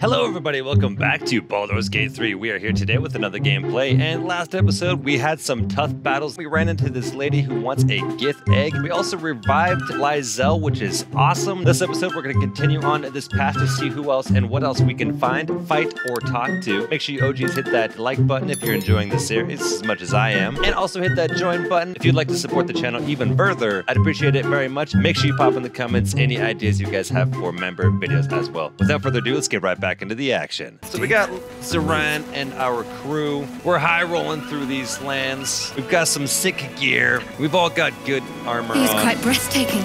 Hello everybody, welcome back to Baldur's Gate 3. We are here today with another gameplay, and last episode we had some tough battles. We ran into this lady who wants a Gith egg. We also revived Lysel, which is awesome. This episode we're going to continue on this path to see who else and what else we can find, fight, or talk to. Make sure you OGs hit that like button if you're enjoying this series as much as I am, and also hit that join button if you'd like to support the channel even further. I'd appreciate it very much. Make sure you pop in the comments any ideas you guys have for member videos as well. Without further ado, let's get right back into the action. So we got Zoran and our crew. We're high rolling through these lands. We've got some sick gear. We've all got good armor He's on. quite breathtaking.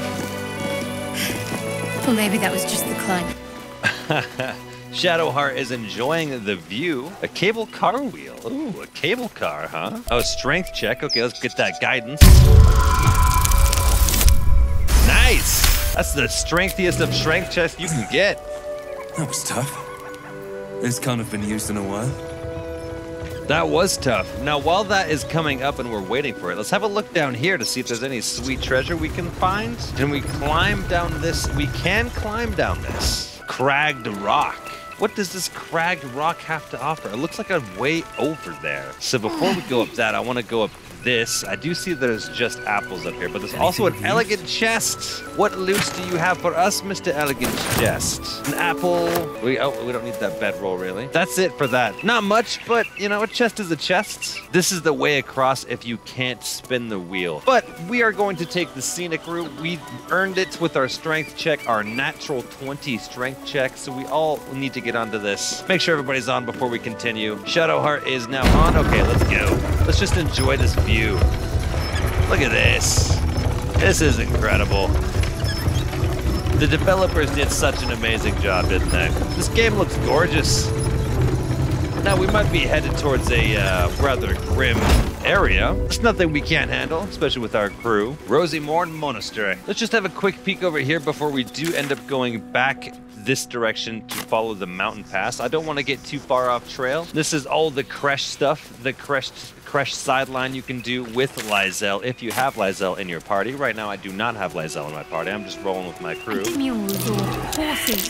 Or maybe that was just the climb. Shadowheart is enjoying the view. A cable car wheel. Ooh, a cable car, huh? Oh, strength check. Okay, let's get that guidance. Nice! That's the strengthiest of strength checks you can get. That was tough. It's kind of been used in a while. That was tough. Now, while that is coming up and we're waiting for it, let's have a look down here to see if there's any sweet treasure we can find. Can we climb down this? We can climb down this cragged rock. What does this cragged rock have to offer? It looks like a way over there. So before we go up that, I want to go up this. I do see there's just apples up here, but there's also an elegant chest. What loot do you have for us, Mr. Elegant Chest? An apple. We don't need that bedroll, really. That's it for that. Not much, but, you know, a chest is a chest. This is the way across if you can't spin the wheel. But we are going to take the scenic route. We earned it with our strength check, our natural 20 strength check, so we all need to get onto this. Make sure everybody's on before we continue. Shadowheart is now on. Okay, let's go. Let's just enjoy this view. Look at this. This is incredible. The developers did such an amazing job, didn't they? This game looks gorgeous. Now, we might be headed towards a rather grim area. It's nothing we can't handle, especially with our crew. Rosy Morn Monastery. Let's just have a quick peek over here before we do end up going back this direction to follow the mountain pass. I don't want to get too far off trail. This is all the Kresh stuff, the Kresh sideline you can do with Lysel if you have Lysel in your party. Right now, I do not have Lysel in my party. I'm just rolling with my crew. Mules or horses.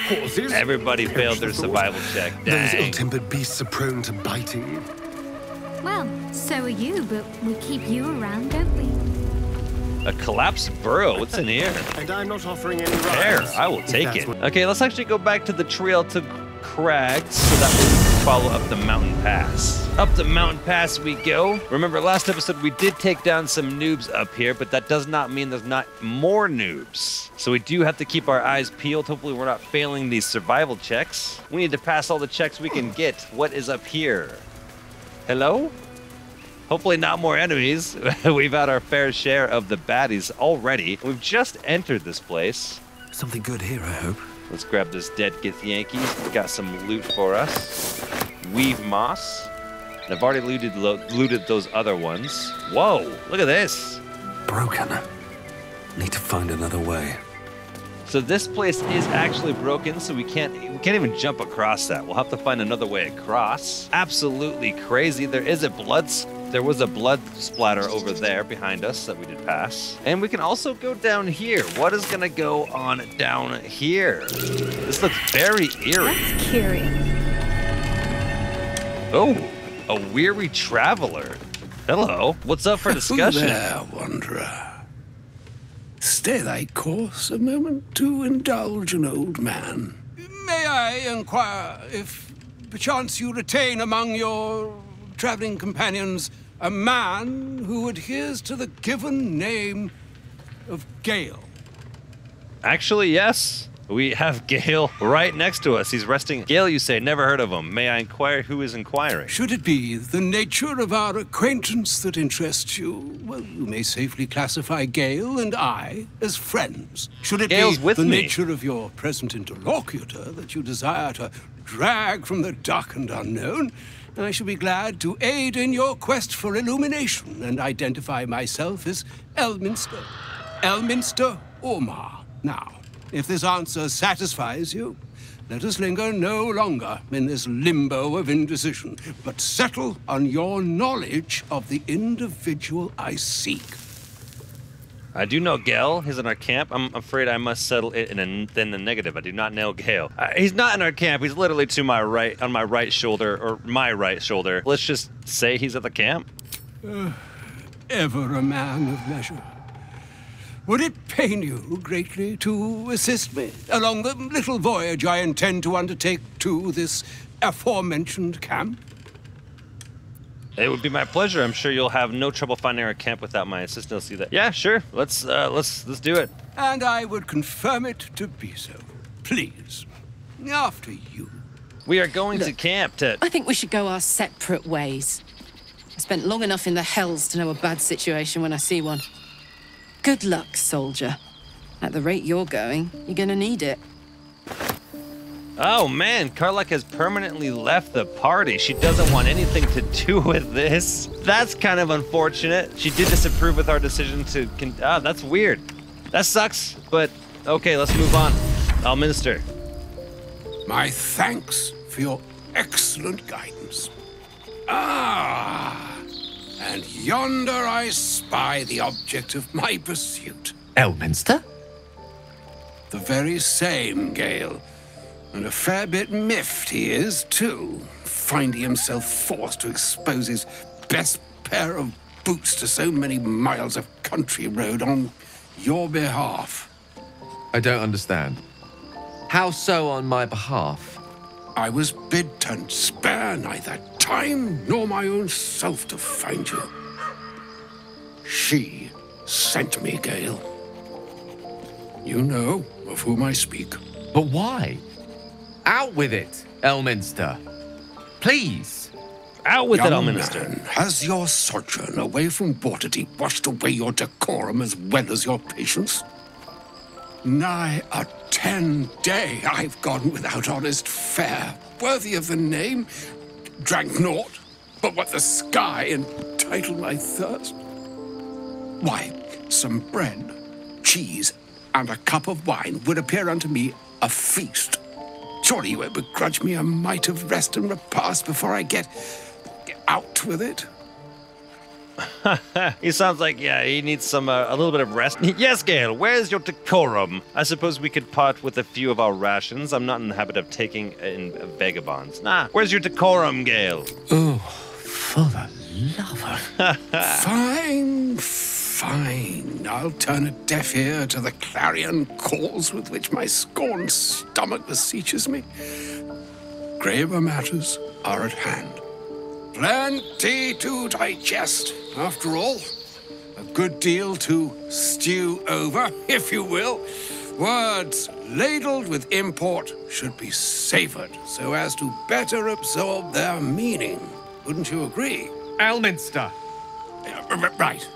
Horses? Everybody failed their survival check. Dang. Those ill-tempered beasts are prone to biting. Well, so are you, but we keep you around, don't we? A collapsed burrow. What's in here? And I'm not offering any There, rides. I will take it. Okay, let's actually go back to the trail to Crags so that we can follow up the mountain pass. Up the mountain pass we go. Remember, last episode we did take down some noobs up here, but that does not mean there's not more noobs. So we do have to keep our eyes peeled. Hopefully we're not failing these survival checks. We need to pass all the checks we can get. What is up here? Hello? Hopefully not more enemies. We've had our fair share of the baddies already. We've just entered this place. Something good here, I hope. Let's grab this dead Gith Yankees. Got some loot for us. Weave moss. And I've already looted those other ones. Whoa, look at this. Broken. Need to find another way. So this place is actually broken, so we can't even jump across that. We'll have to find another way across. Absolutely crazy. There was a blood splatter over there behind us that we did pass. And we can also go down here. What is gonna go on down here? This looks very eerie. That's curious. Oh, a weary traveler. Hello, what's up for discussion? There, wanderer. Stay thy course a moment to indulge an old man. May I inquire if perchance you retain among your traveling companions a man who adheres to the given name of Gale? Actually, yes. We have Gale right next to us. He's resting. Gale, you say, never heard of him. May I inquire who is inquiring? Should it be the nature of our acquaintance that interests you, well, you may safely classify Gale and I as friends. Should it Gale's be with the me. nature of your present interlocutor that you desire to drag from the dark and unknown, I shall be glad to aid in your quest for illumination and identify myself as Elminster. Elminster Ormar. Now, if this answer satisfies you, let us linger no longer in this limbo of indecision, but settle on your knowledge of the individual I seek. I do know Gale. He's in our camp. I'm afraid I must settle it in the negative. I do not know Gale. He's not in our camp. He's literally to my right, on my right shoulder, or my right shoulder. Let's just say he's at the camp. Ever a man of leisure. Would it pain you greatly to assist me along the little voyage I intend to undertake to this aforementioned camp? It would be my pleasure. I'm sure you'll have no trouble finding our camp without my assistance. See that? Yeah, sure. Let's do it. And I would confirm it to be so. Please, after you. We are going to camp to... I think we should go our separate ways. I spent long enough in the hells to know a bad situation when I see one. Good luck, soldier. At the rate you're going, you're gonna need it. Oh man, Karlach has permanently left the party. She doesn't want anything to do with this. That's kind of unfortunate. She did disapprove with our decision to... that's weird. That sucks, but okay, let's move on. Elminster. My thanks for your excellent guidance. Ah, and yonder I spy the object of my pursuit. Elminster? The very same, Gale. And a fair bit miffed he is, too, finding himself forced to expose his best pair of boots to so many miles of country road on your behalf. I don't understand. How so on my behalf? I was bid to spare neither time nor my own self to find you. She sent me, Gale. You know of whom I speak. But why? Out with it, Elminster. Please. Out with it, Young Elminster. man, has your sojourn away from Waterdeep washed away your decorum as well as your patience? Nigh a 10-day I've gone without honest fare, worthy of the name, drank naught but what the sky entitled my thirst. Why, some bread, cheese, and a cup of wine would appear unto me a feast. Surely you won't begrudge me a mite of rest and repast before I get out with it? He sounds like, yeah, he needs some, a little bit of rest. Yes, Gale, where's your decorum? I suppose we could part with a few of our rations. I'm not in the habit of taking in vagabonds. Nah, where's your decorum, Gale? Oh, for the love of... Fine. I'll turn a deaf ear to the clarion calls with which my scorned stomach beseeches me. Graver matters are at hand. Plenty to digest, after all. A good deal to stew over, if you will. Words ladled with import should be savored so as to better absorb their meaning. Wouldn't you agree? Elminster. Right.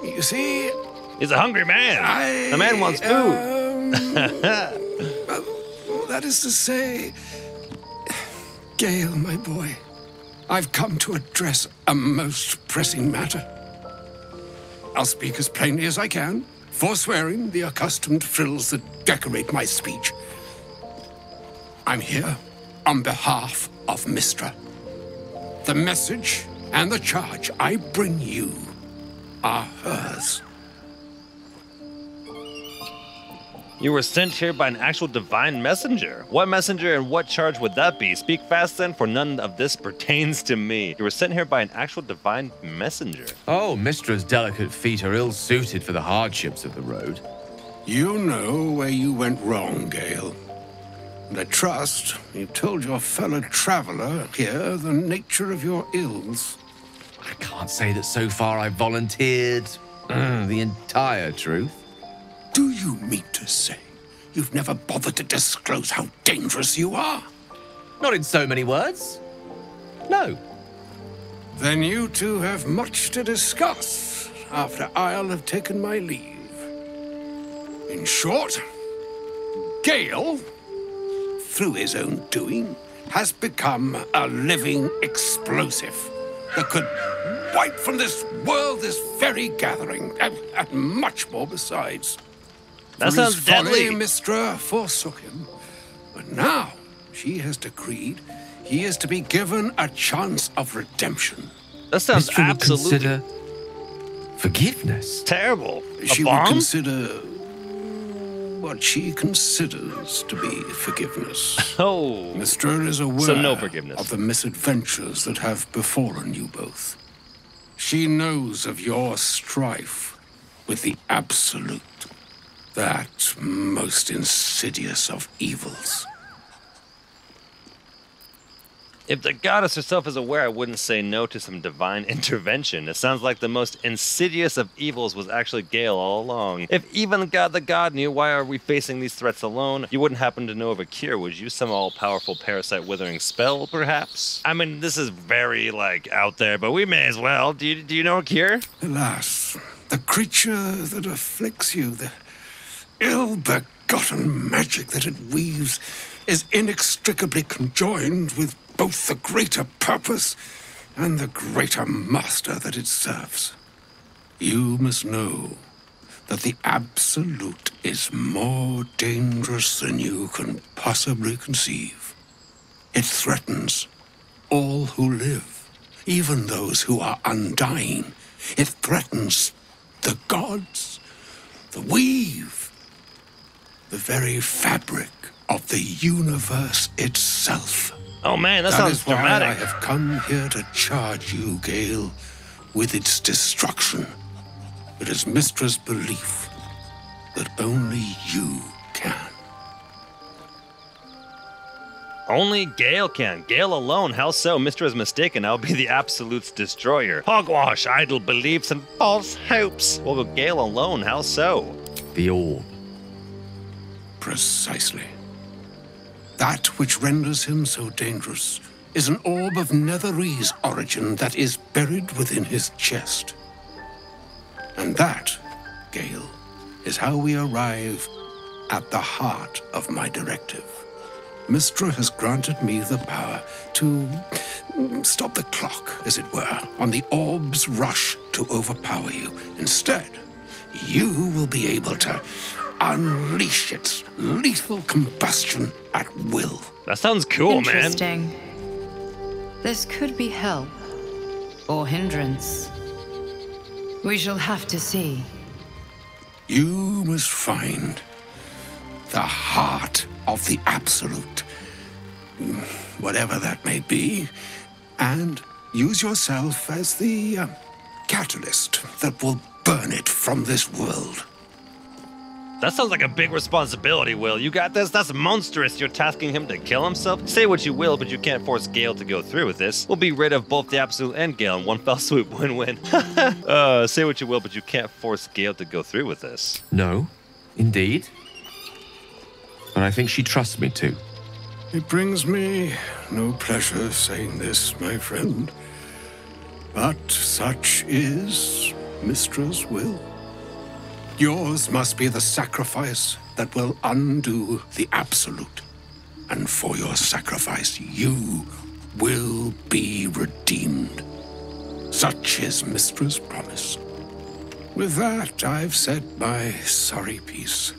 You see... He's a hungry man. The man wants food. That is to say... Gale, my boy, I've come to address a most pressing matter. I'll speak as plainly as I can, forswearing the accustomed frills that decorate my speech. I'm here on behalf of Mystra. The message and the charge I bring you are hers. You were sent here by an actual divine messenger. What messenger and what charge would that be? Speak fast then, for none of this pertains to me. You were sent here by an actual divine messenger. Oh, Mistra's delicate feet are ill-suited for the hardships of the road. You know where you went wrong, Gale. And I trust you've told your fellow traveler here the nature of your ills. I can't say that so far I've volunteered the entire truth. Do you mean to say you've never bothered to disclose how dangerous you are? Not in so many words. No. Then you two have much to discuss after I'll have taken my leave. In short, Gale, through his own doing, has become a living explosive that could wipe from this world this very gathering, and much more besides. That For his sounds folly, deadly. Mystra forsook him. But now she has decreed he is to be given a chance of redemption. That sounds Mistra would absolutely... consider Forgiveness? Terrible. She A would bomb? consider what she considers to be forgiveness. Oh. Mistra is aware So no forgiveness. of the misadventures that have befallen you both. She knows of your strife with the Absolute, that most insidious of evils. If the goddess herself is aware, I wouldn't say no to some divine intervention. It sounds like the most insidious of evils was actually Gale all along. If even the god knew, why are we facing these threats alone? You wouldn't happen to know of a cure. Would you some all-powerful parasite withering spell, perhaps? I mean, this is very, like, out there, but we may as well. Do you know a cure? Alas, the creature that afflicts you, the ill-begotten magic that it weaves, is inextricably conjoined with both the greater purpose and the greater master that it serves. You must know that the Absolute is more dangerous than you can possibly conceive. It threatens all who live, even those who are undying. It threatens the gods, the weave, the very fabric of the universe itself. Oh man, that sounds is why dramatic. I have come here to charge you, Gale, with its destruction. It is Mistra's belief that only you can. Only Gale can. Gale alone. How so? Mistra is mistaken. I'll be the Absolute's destroyer. Hogwash, idle beliefs, and false hopes. Well, Gale alone. How so? The orb. Precisely. That which renders him so dangerous is an orb of Netherese origin that is buried within his chest. And that, Gale, is how we arrive at the heart of my directive. Mistra has granted me the power to stop the clock, as it were, on the orb's rush to overpower you. Instead, you will be able to unleash its lethal combustion at will. That sounds cool, man. Interesting. This could be help or hindrance. We shall have to see. You must find the heart of the Absolute, whatever that may be, and use yourself as the catalyst that will burn it from this world. That sounds like a big responsibility, Will. You got this? That's monstrous. You're tasking him to kill himself? Say what you will, but you can't force Gale to go through with this. We'll be rid of both the Absolute and Gale in one fell swoop. Win-win. Say what you will, but you can't force Gale to go through with this. No, indeed. But I think she trusts me too. It brings me no pleasure saying this, my friend. But such is Mistra's will. Yours must be the sacrifice that will undo the Absolute. And for your sacrifice, you will be redeemed. Such is Mistra's promise. With that, I've said my sorry piece,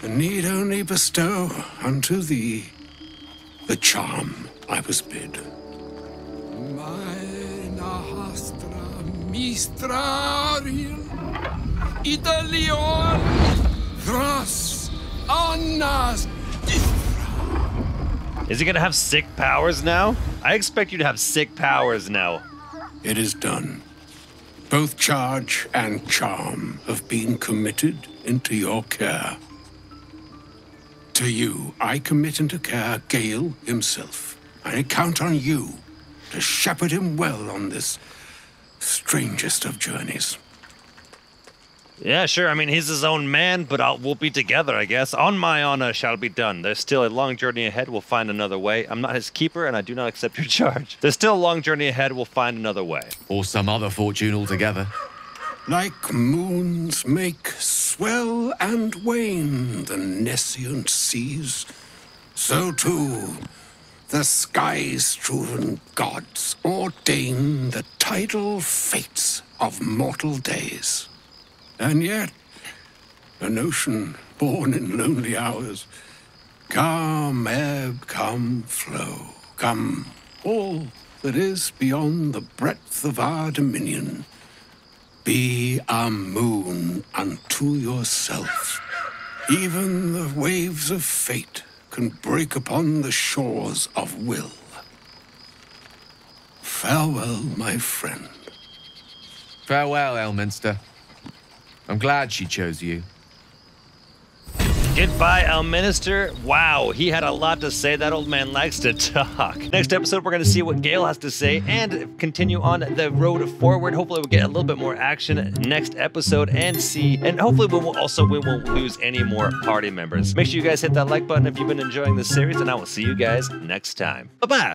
and need only bestow unto thee the charm I was bid. Meine Hastra Mistrariel Italion Thras Annas. Is he gonna have sick powers now? I expect you to have sick powers now. It is done. Both charge and charm have been committed into your care. To you, I commit into care Gale himself. I count on you to shepherd him well on this strangest of journeys. Yeah, sure. I mean, he's his own man, but we'll be together, I guess. On my honor shall be done. There's still a long journey ahead. We'll find another way. I'm not his keeper, and I do not accept your charge. There's still a long journey ahead. We'll find another way. Or some other fortune altogether. Like moons make swell and wane the nescient seas, so too the sky-strewn gods ordain the tidal fates of mortal days. And yet, an ocean born in lonely hours, come ebb, come flow, come all that is beyond the breadth of our dominion, Be a moon unto yourself. Even the waves of fate can break upon the shores of will. Farewell, my friend. Farewell, Elminster. I'm glad she chose you. Goodbye, Elminster. Wow, he had a lot to say. That old man likes to talk. Next episode, we're going to see what Gale has to say and continue on the road forward. Hopefully, we'll get a little bit more action next episode and hopefully we won't lose any more party members. Make sure you guys hit that like button if you've been enjoying this series, and I will see you guys next time. Bye-bye.